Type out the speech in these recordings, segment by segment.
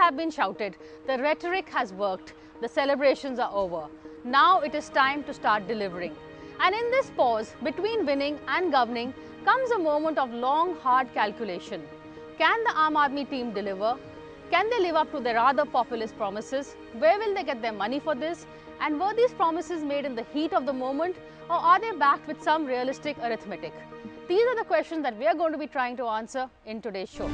have been shouted, the rhetoric has worked, the celebrations are over. Now it is time to start delivering. And in this pause between winning and governing comes a moment of long, hard calculation. Can the Aam Aadmi team deliver? Can they live up to their rather populist promises? Where will they get their money for this? And were these promises made in the heat of the moment, or are they backed with some realistic arithmetic? These are the questions that we are going to be trying to answer in today's show.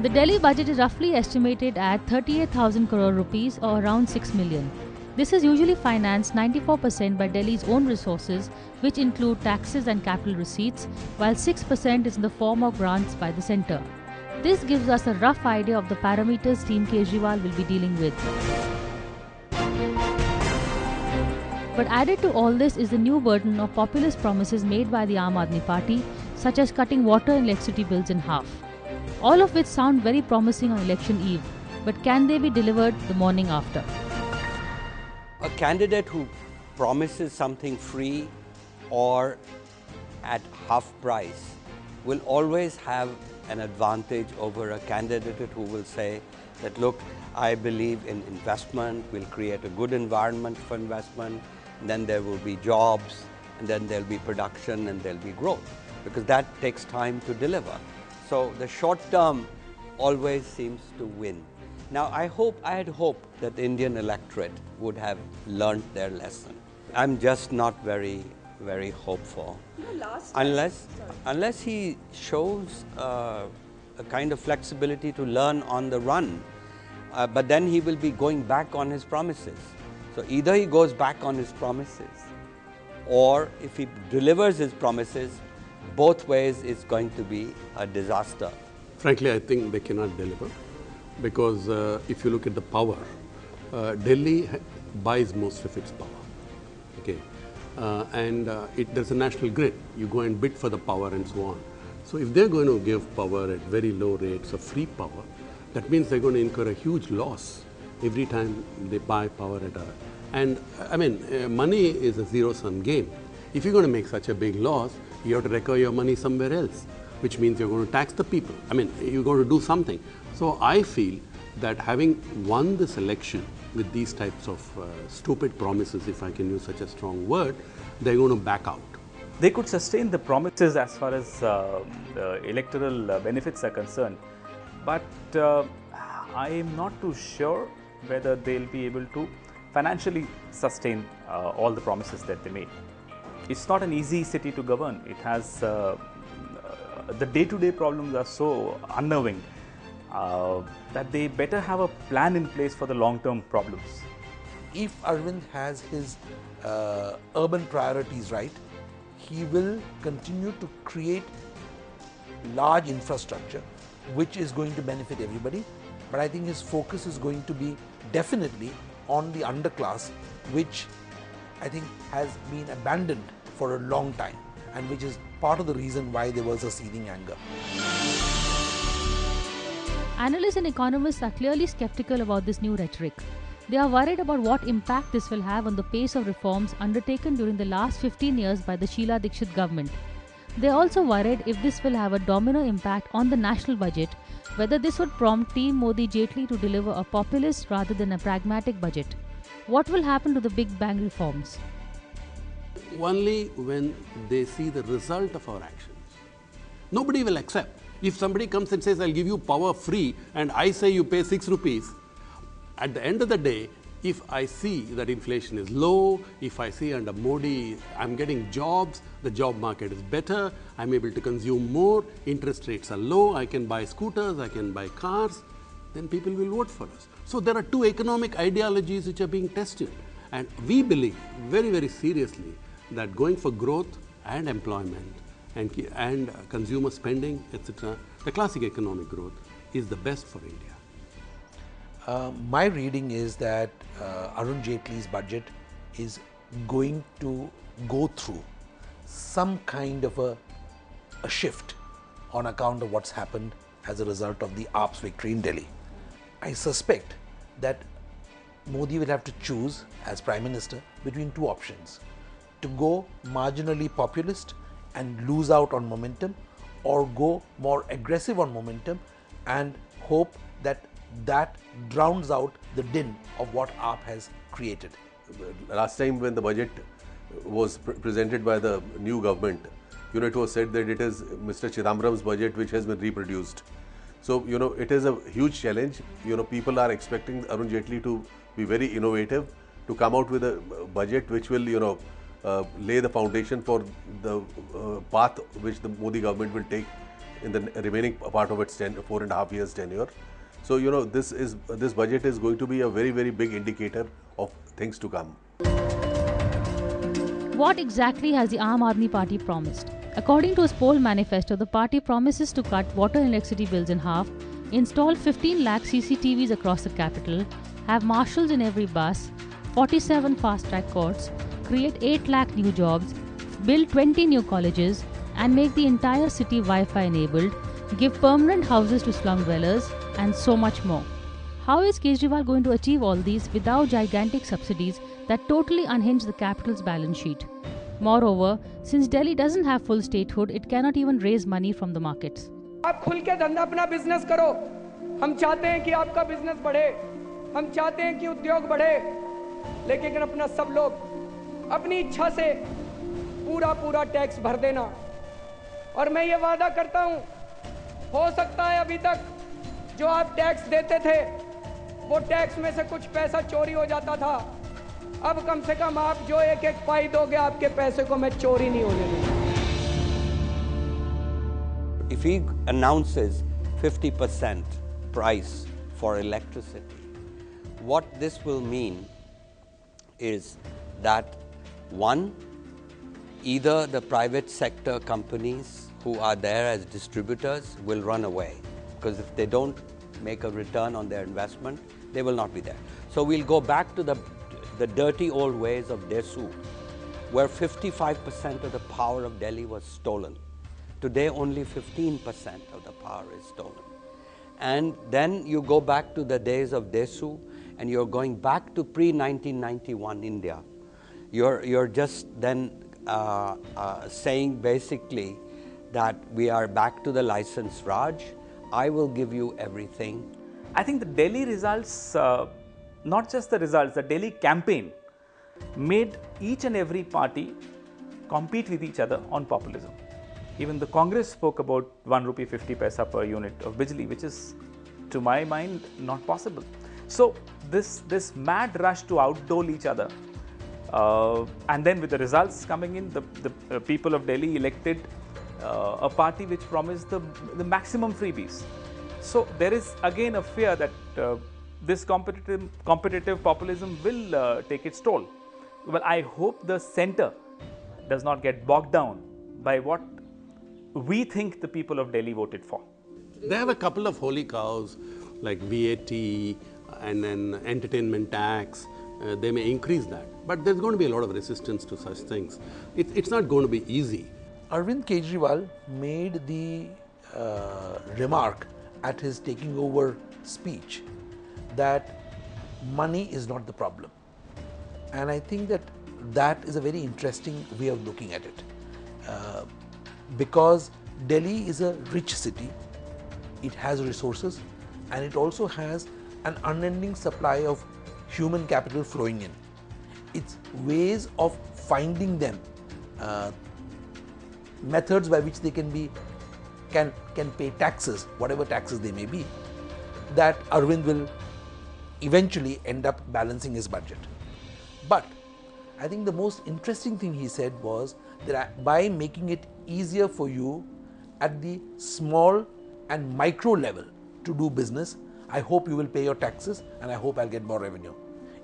The Delhi budget is roughly estimated at 38,000 crore rupees or around 6 million. This is usually financed 94% by Delhi's own resources, which include taxes and capital receipts, while 6% is in the form of grants by the centre. This gives us a rough idea of the parameters Team Kejriwal will be dealing with. But added to all this is the new burden of populist promises made by the Aam Aadmi Party, such as cutting water and electricity bills in half. All of which sound very promising on election eve, but can they be delivered the morning after? A candidate who promises something free or at half price will always have an advantage over a candidate who will say that, look, I believe in investment, we'll create a good environment for investment, and then there will be jobs, and then there'll be production and there'll be growth, because that takes time to deliver. So the short term always seems to win. Now I had hoped that the Indian electorate would have learnt their lesson. I'm just not very hopeful. Unless he shows a kind of flexibility to learn on the run, but then he will be going back on his promises. So either he goes back on his promises, or if he delivers his promises, both ways it's going to be a disaster. Frankly, I think they cannot deliver, because if you look at the power, Delhi buys most of its power. Okay, there's a national grid. You go and bid for the power and so on. So if they're going to give power at very low rates of free power, that means they're going to incur a huge loss every time they buy power at a. And I mean, money is a zero-sum game. If you're going to make such a big loss, you have to recover your money somewhere else, which means you're going to tax the people. I mean, you're going to do something. So I feel that having won this election with these types of stupid promises, if I can use such a strong word, they're going to back out. They could sustain the promises as far as the electoral benefits are concerned, but I am not too sure whether they'll be able to financially sustain all the promises that they made. It's not an easy city to govern. It has the day-to-day problems are so unnerving that they better have a plan in place for the long-term problems. If Arvind has his urban priorities right, he will continue to create large infrastructure which is going to benefit everybody. But I think his focus is going to be definitely on the underclass, which I think has been abandoned for a long time, and which is part of the reason why there was a seething anger. Analysts and economists are clearly skeptical about this new rhetoric. They are worried about what impact this will have on the pace of reforms undertaken during the last 15 years by the Sheila Dikshit government. They are also worried if this will have a domino impact on the national budget, whether this would prompt Team Modi Jaitley to deliver a populist rather than a pragmatic budget. What will happen to the big bang reforms? Only when they see the result of our actions. Nobody will accept. If somebody comes and says, I'll give you power free, and I say you pay 6 rupees, at the end of the day, if I see that inflation is low, if I see under Modi I'm getting jobs, the job market is better, I'm able to consume more, interest rates are low, I can buy scooters, I can buy cars, then people will vote for us. So there are two economic ideologies which are being tested. And we believe very, very seriously that going for growth and employment and consumer spending, etc., the classic economic growth is the best for India. My reading is that Arun Jaitley's budget is going to go through some kind of a shift on account of what's happened as a result of the AAP's victory in Delhi. I suspect that Modi will have to choose as Prime Minister between two options: to go marginally populist and lose out on momentum, or go more aggressive on momentum and hope that that drowns out the din of what AAP has created. Last time when the budget was presented by the new government, it was said that it is Mr. Chidambaram's budget which has been reproduced. So, it is a huge challenge. People are expecting Arun Jaitley to be very innovative, to come out with a budget which will, lay the foundation for the path which the Modi government will take in the remaining part of its 4.5 years tenure. So, this budget is going to be a very, very big indicator of things to come. What exactly has the Aam Aadmi Party promised? According to its poll manifesto, the party promises to cut water and electricity bills in half, install 15 lakh CCTVs across the capital, have marshals in every bus, 47 fast-track courts, create 8 lakh new jobs, build 20 new colleges, and make the entire city Wi-Fi enabled, give permanent houses to slum dwellers, and so much more. How is Kejriwal going to achieve all these without gigantic subsidies that totally unhinge the capital's balance sheet? Moreover, since Delhi doesn't have full statehood, it cannot even raise money from the markets. आप खुल के धंधा अपना business करो। हम चाहते हैं कि आपका बिजनेस बढ़े, हम चाहते हैं कि उद्योग बढ़े, लेकिन अपना सब लोग अपनी इच्छा से पूरा टैक्स भर देना। और मैं ये वादा करता हूँ, हो सकता है अभी तक जो आप टैक्स देते थे वो टैक्स में से कुछ पैसा चोरी हो जाता था। अब कम से कम आप जो एक पाई दोगे, आपके पैसे को मैं चोरी नहीं होने दूंगा। If he announces 50% price for electricity, what this will mean is that one, either the private sector companies who are there as distributors will run away, because if they don't make a return on their investment, they will not be there. So we'll go back to the dirty old ways of Desu, where 55% of the power of Delhi was stolen. Today only 15% of the power is stolen. And then you go back to the days of Desu, and you're going back to pre-1991 India. You're just then saying basically that we are back to the license Raj. I will give you everything. I think the Delhi results, not just the results, the Delhi campaign made each and every party compete with each other on populism. Even the Congress spoke about 1 rupee 50 paisa per unit of Bijli, which is, to my mind, not possible. So this mad rush to outdole each other, and then with the results coming in, the people of Delhi elected a party which promised the maximum freebies. So there is again a fear that this competitive populism will take its toll. Well, I hope the centre does not get bogged down by what we think the people of Delhi voted for. They have a couple of holy cows like VAT and then entertainment tax. They may increase that, but there's going to be a lot of resistance to such things. It's not going to be easy. Arvind Kejriwal made the remark at his taking over speech that money is not the problem. And I think that is a very interesting way of looking at it. Because Delhi is a rich city, it has resources, and it also has an unending supply of human capital flowing in. It's ways of finding them, methods by which they can pay taxes, whatever taxes they may be, that Arvind will eventually end up balancing his budget. But I think the most interesting thing he said was that by making it easier for you at the small and micro level to do business, I hope you will pay your taxes and I hope I'll get more revenue.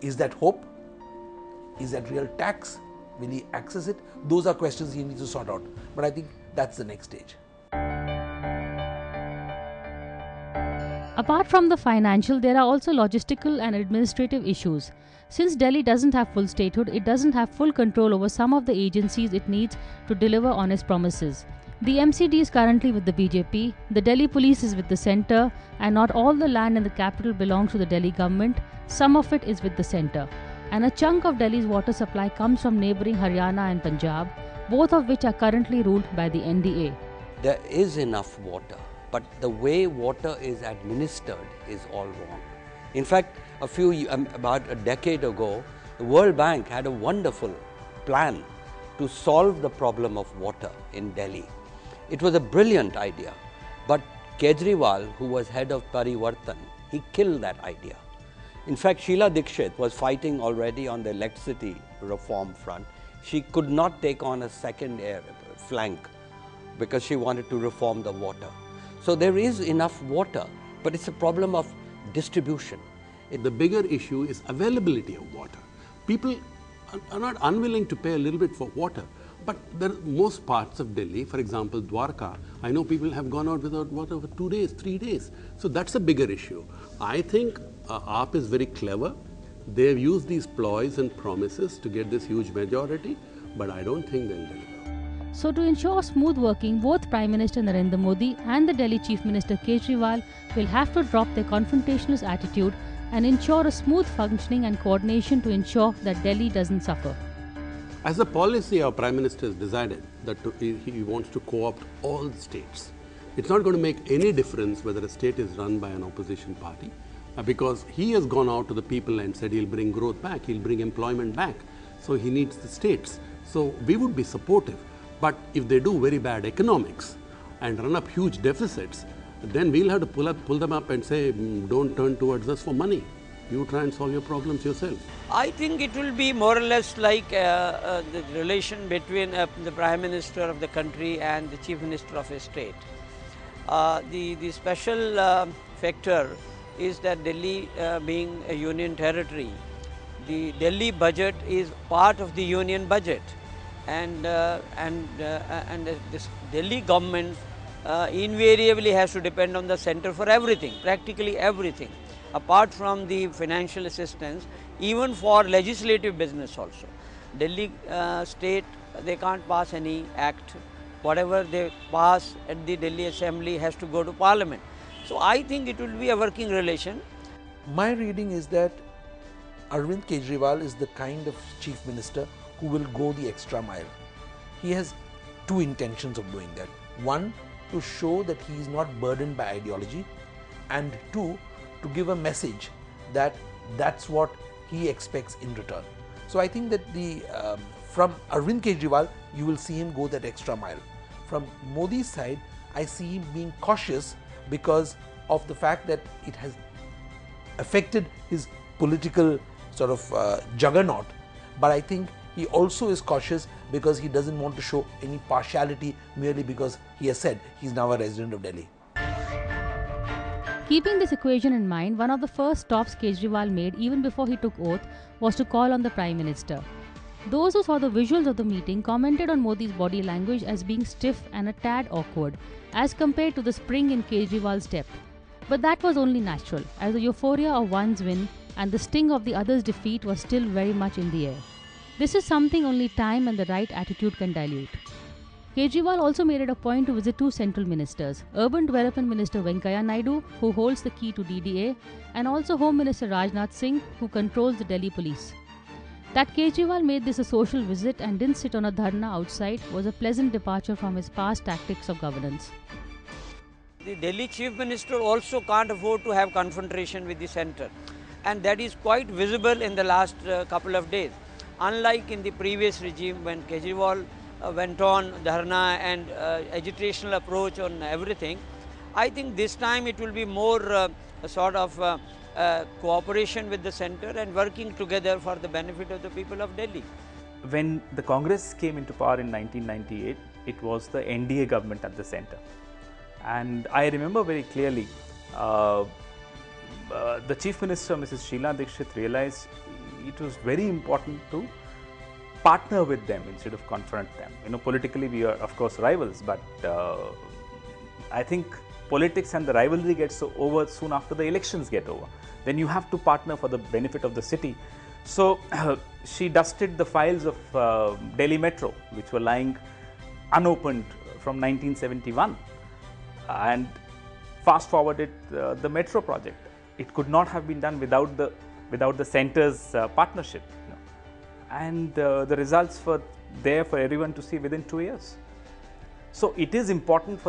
Is that hope? Is that real tax? Will he access it? Those are questions he needs to sort out. But I think that's the next stage. Apart from the financial, there are also logistical and administrative issues. Since Delhi doesn't have full statehood, it doesn't have full control over some of the agencies it needs to deliver on its promises. The MCD is currently with the BJP, the Delhi police is with the centre, and not all the land in the capital belongs to the Delhi government, some of it is with the centre. And a chunk of Delhi's water supply comes from neighbouring Haryana and Punjab, both of which are currently ruled by the NDA. There is enough water, but the way water is administered is all wrong. In fact, about a decade ago, the World Bank had a wonderful plan to solve the problem of water in Delhi. It was a brilliant idea, but Kejriwal, who was head of Parivartan, he killed that idea. In fact, Sheila Dikshit was fighting already on the electricity reform front. She could not take on a second flank because she wanted to reform the water. So there is enough water, but it's a problem of distribution. The bigger issue is availability of water. People are not unwilling to pay a little bit for water, but most parts of Delhi, for example, Dwarka, I know people have gone out without water for 2 days, 3 days. So that's a bigger issue. I think AAP is very clever. They have used these ploys and promises to get this huge majority, but I don't think they'll deliver. So to ensure smooth working, both Prime Minister Narendra Modi and the Delhi Chief Minister Kejriwal will have to drop their confrontationist attitude and ensure a smooth functioning and coordination to ensure that Delhi doesn't suffer. As a policy, our Prime Minister has decided that he wants to co-opt all the states. It's not going to make any difference whether a state is run by an opposition party because he has gone out to the people and said he'll bring growth back, he'll bring employment back. So he needs the states. So we would be supportive. But if they do very bad economics and run up huge deficits, then we'll have to pull them up and say, don't turn towards us for money. You try and solve your problems yourself. I think it will be more or less like the relation between the Prime Minister of the country and the Chief Minister of a state. The special factor is that Delhi being a union territory, the Delhi budget is part of the union budget, and this Delhi government invariably has to depend on the centre for everything, practically everything, apart from the financial assistance, even for legislative business also. Delhi state, they can't pass any act. Whatever they pass at the Delhi Assembly has to go to Parliament. So I think it will be a working relation. My reading is that Arvind Kejriwal is the kind of Chief Minister who will go the extra mile. He has two intentions of doing that. One, to show that he is not burdened by ideology, and two, to give a message that that's what he expects in return. So I think that from Arvind Kejriwal, you will see him go that extra mile. From Modi's side, I see him being cautious because of the fact that it has affected his political sort of juggernaut. But I think he also is cautious because he doesn't want to show any partiality merely because he has said he's now a resident of Delhi. Keeping this equation in mind, one of the first stops Kejriwal made even before he took oath was to call on the Prime Minister. Those who saw the visuals of the meeting commented on Modi's body language as being stiff and a tad awkward as compared to the spring in Kejriwal's step. But that was only natural, as the euphoria of one's win and the sting of the other's defeat was still very much in the air. This is something only time and the right attitude can dilute. Kejriwal also made it a point to visit two central ministers, Urban Development Minister Venkaiah Naidu, who holds the key to DDA, and also Home Minister Rajnath Singh, who controls the Delhi police. That Kejriwal made this a social visit and didn't sit on a dharna outside was a pleasant departure from his past tactics of governance. The Delhi Chief Minister also can't afford to have confrontation with the centre, and that is quite visible in the last couple of days. Unlike in the previous regime when Kejriwal went on dharna and agitational approach on everything, I think this time it will be more a sort of cooperation with the centre and working together for the benefit of the people of Delhi. When the Congress came into power in 1998, it was the NDA government at the centre. And I remember very clearly, the Chief Minister, Mrs. Sheila Dikshit, realized it was very important to partner with them instead of confront them. You know, politically we are of course rivals, but I think politics and the rivalry gets over soon after the elections get over. Then you have to partner for the benefit of the city. So she dusted the files of Delhi Metro, which were lying unopened from 1971, and fast forwarded the metro project. It could not have been done without the centre's partnership, and the results were there for everyone to see within 2 years. So it is important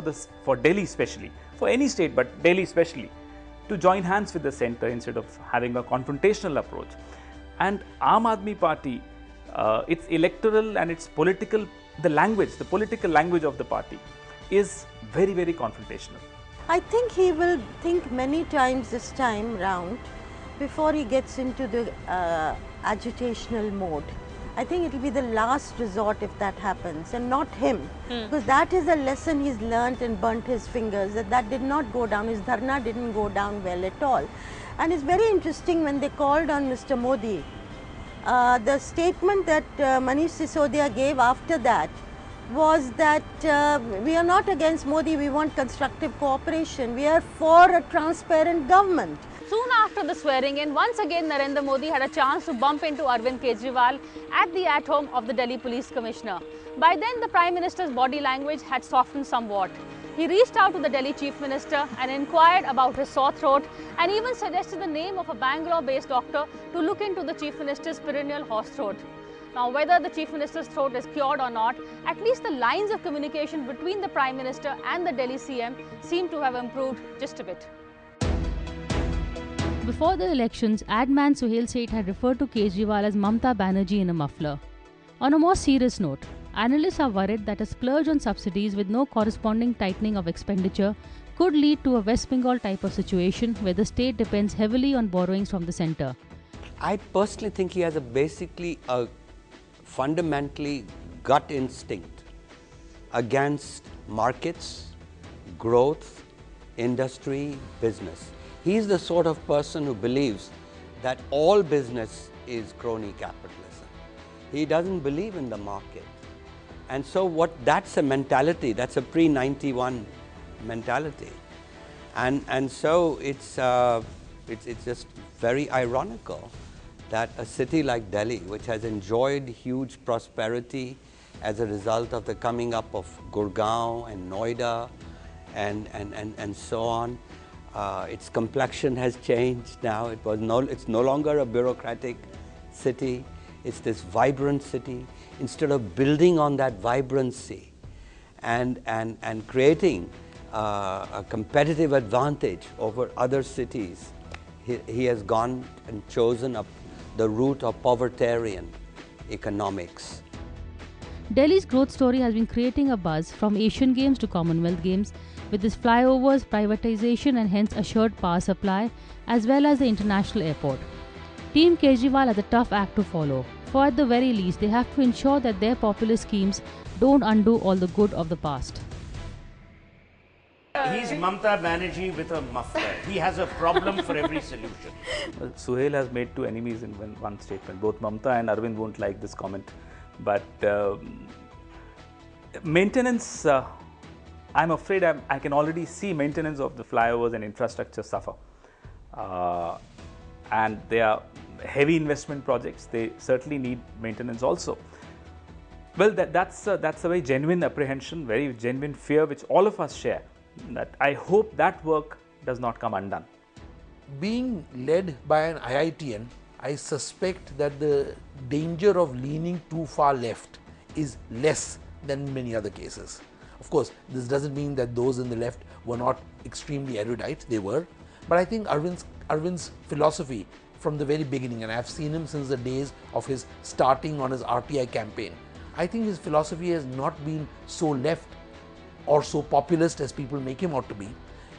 for Delhi especially, for any state but Delhi especially, to join hands with the centre instead of having a confrontational approach. And Aam Aadmi Party, its electoral and its political, the political language of the party is very, very confrontational. I think he will think many times this time round before he gets into the agitational mode. I think it will be the last resort if that happens, and not him, because that is a lesson he's learnt and burnt his fingers, that did not go down, his dharna didn't go down well at all. And it's very interesting when they called on Mr. Modi, the statement that Manish Sisodia gave after that was that we are not against Modi, we want constructive cooperation, we are for a transparent government. Soon after the swearing-in, once again Narendra Modi had a chance to bump into Arvind Kejriwal at the at-home of the Delhi Police Commissioner. By then, the Prime Minister's body language had softened somewhat. He reached out to the Delhi Chief Minister and inquired about his sore throat, and even suggested the name of a Bangalore-based doctor to look into the Chief Minister's perennial hoarse throat. Now, whether the Chief Minister's throat is cured or not, at least the lines of communication between the Prime Minister and the Delhi CM seem to have improved just a bit. Before the elections, ad man Suhail Seth had referred to Kejriwal as Mamata Banerjee in a muffler. On a more serious note, analysts are worried that a splurge on subsidies with no corresponding tightening of expenditure could lead to a West Bengal type of situation where the state depends heavily on borrowings from the centre. I personally think he has basically a fundamentally gut instinct against markets, growth, industry, business. He's the sort of person who believes that all business is crony capitalism. He doesn't believe in the market. And so that's a mentality, that's a pre-91 mentality. And so it's just very ironical that a city like Delhi, which has enjoyed huge prosperity as a result of the coming up of Gurgaon and Noida and so on, its complexion has changed now. It's no longer a bureaucratic city. It's this vibrant city. Instead of building on that vibrancy and creating a competitive advantage over other cities, he has gone and chosen the route of povertarian economics. Delhi's growth story has been creating a buzz from Asian Games to Commonwealth Games, with its flyovers, privatization and hence assured power supply, as well as the international airport. Team Kejriwal has a tough act to follow, for at the very least they have to ensure that their populist schemes don't undo all the good of the past. He's Mamata Banerjee with a muffler. He has a problem for every solution. Well, Suhail has made two enemies in one statement. Both Mamata and Arvind won't like this comment. But maintenance, I'm afraid I can already see maintenance of the flyovers and infrastructure suffer. And they are heavy investment projects. They certainly need maintenance also. Well, that's a very genuine apprehension, very genuine fear which all of us share. That I hope that work does not come undone. Being led by an IITian, I suspect that the danger of leaning too far left is less than in many other cases. Of course, this doesn't mean that those in the left were not extremely erudite, they were. But I think Arvind's philosophy from the very beginning, and I've seen him since the days of his starting on his RTI campaign, I think his philosophy has not been so left or so populist as people make him out to be.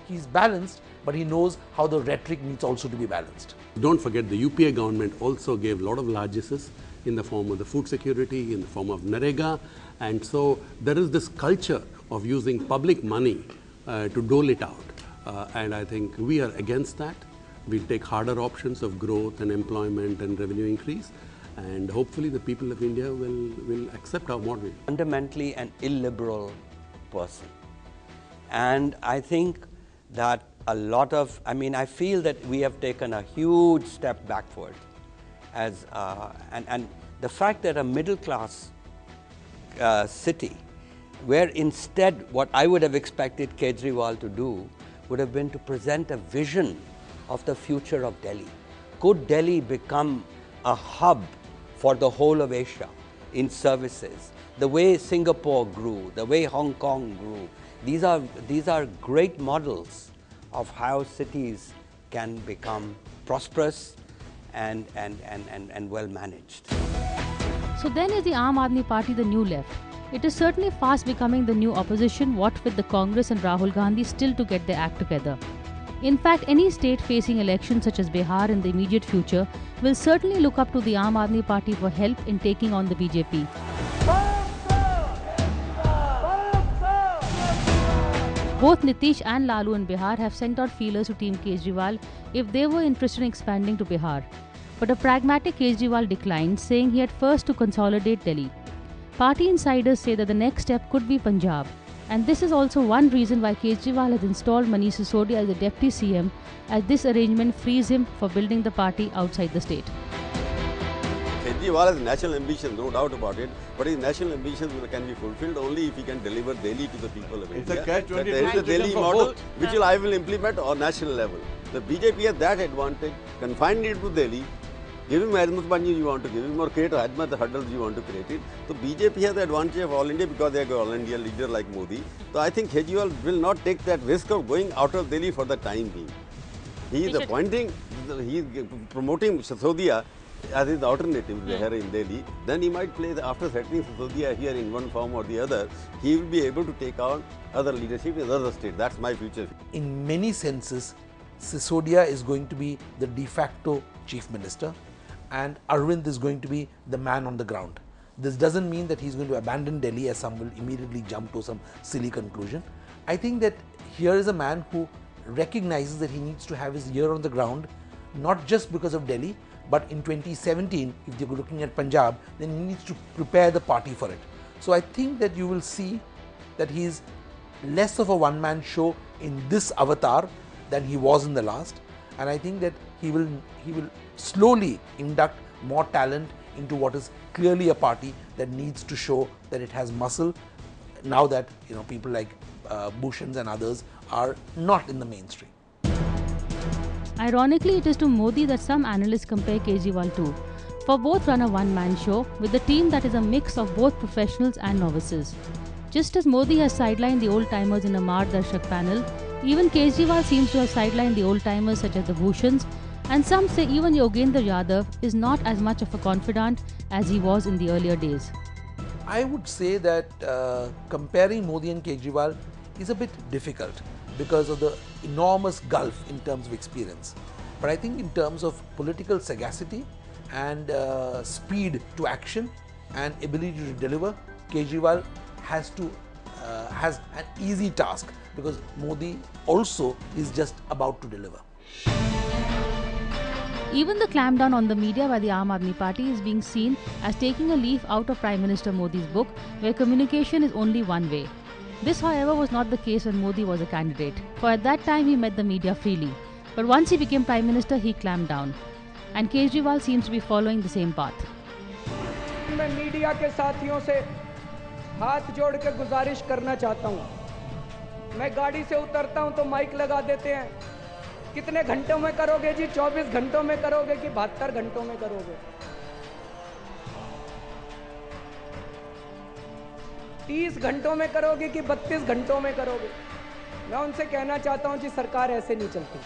He's balanced, but he knows how the rhetoric needs also to be balanced. Don't forget the UPA government also gave a lot of largesses in the form of the food security, in the form of Narega, and so there is this culture of using public money to dole it out, and I think we are against that. We take harder options of growth and employment and revenue increase, and hopefully the people of India will accept our model. Fundamentally an illiberal person, and I think that I feel that we have taken a huge step backward and the fact that a middle class city where instead what I would have expected Kejriwal to do would have been to present a vision of the future of Delhi. Could Delhi become a hub for the whole of Asia in services? The way Singapore grew, the way Hong Kong grew, these are great models of how cities can become prosperous and well managed. So then is the Aam Aadmi Party the new left? It is certainly fast becoming the new opposition, what with the Congress and Rahul Gandhi still to get their act together. In fact, any state facing elections such as Bihar in the immediate future will certainly look up to the Aam Aadmi Party for help in taking on the BJP. Both Nitish and Lalu in Bihar have sent out feelers to Team Kejriwal if they were interested in expanding to Bihar. But a pragmatic Kejriwal declined, saying he had first to consolidate Delhi. Party insiders say that the next step could be Punjab. And this is also one reason why Kejriwal has installed Manish Sisodia as the Deputy CM, as this arrangement frees him for building the party outside the state. Kejriwal has national ambition, no doubt about it, but his national ambitions can be fulfilled only if he can deliver Delhi to the people of India. It's a catch-22 there is the Delhi model which I will implement on national level. The BJP has that advantage, confined it to Delhi, give him as much money you want to give him or create as much hurdles you want to create it. So BJP has the advantage of all India because they have an all India leader like Modi. So I think Kejriwal will not take that risk of going out of Delhi for the time being. He is appointing, he is promoting Sisodia as his alternative here in Delhi. Then he might play, after settling Sisodia here in one form or the other, he will be able to take on other leadership in other states. That's my future. In many senses, Sisodia is going to be the de facto chief minister and Arvind is going to be the man on the ground. This doesn't mean that he's going to abandon Delhi, as some will immediately jump to some silly conclusion. I think that here is a man who recognizes that he needs to have his ear on the ground, not just because of Delhi, but in 2017, if they're looking at Punjab, then he needs to prepare the party for it. So I think that you will see that he is less of a one-man show in this avatar than he was in the last, and I think that he will slowly induct more talent into what is clearly a party that needs to show that it has muscle now that people like Bhushan's and others are not in the mainstream. Ironically, it is to Modi that some analysts compare Kejriwal to, for both run a one-man show with a team that is a mix of both professionals and novices. Just as Modi has sidelined the old-timers in a Mardarshak panel, even Kejriwal seems to have sidelined the old-timers such as the Bhushans, and some say even Yogendra Yadav is not as much of a confidant as he was in the earlier days. I would say that comparing Modi and Kejriwal is a bit difficult because of the enormous gulf in terms of experience. But I think in terms of political sagacity and speed to action and ability to deliver, Kejriwal has an easy task because Modi also is just about to deliver. Even the clampdown on the media by the Aam Aadmi Party is being seen as taking a leaf out of Prime Minister Modi's book, where communication is only one way. This, however, was not the case when Modi was a candidate, for at that time he met the media freely. But once he became Prime Minister, he clamped down. And Kejriwal seems to be following the same path. मैं media के साथियों से हाथ जोड़ के गुजारिश करना चाहता हूं। मैं गाड़ी से उतरता हूं तो माइक लगा देते हैं। कितने घंटों में करोगे जी? 24 घंटों में करोगे कि 72 घंटों में करोगे? 30 घंटों में करोगे कि 32 घंटों में करोगे? मैं उनसे कहना चाहता हूं जी, सरकार ऐसे नहीं चलती।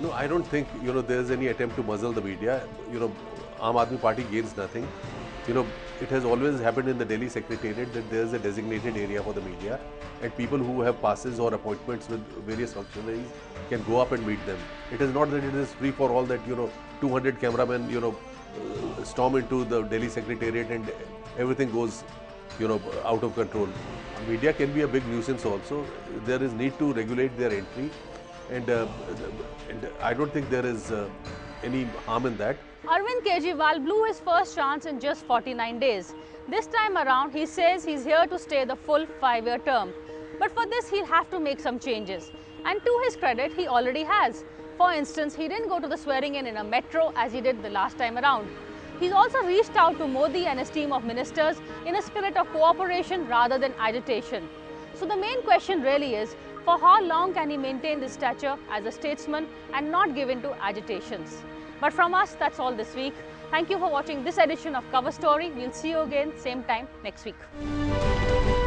No, I don't think there is any attempt to muzzle the media. Aam Aadmi Party gains nothing. It has always happened in the Delhi Secretariat that there is a designated area for the media, and people who have passes or appointments with various functionaries can go up and meet them. It is not that it is free for all, that 200 cameramen storm into the Delhi Secretariat and everything goes out of control. Media can be a big nuisance also. There is need to regulate their entry, and I don't think there is any harm in that. Arvind Kejriwal blew his first chance in just 49 days. This time around, he says he's here to stay the full 5-year term. But for this, he'll have to make some changes. And to his credit, he already has. For instance, he didn't go to the swearing in a metro as he did the last time around. He's also reached out to Modi and his team of ministers in a spirit of cooperation rather than agitation. So the main question really is, for how long can he maintain this stature as a statesman and not give in to agitations? But from us, that's all this week. Thank you for watching this edition of Cover Story. We'll see you again same time next week.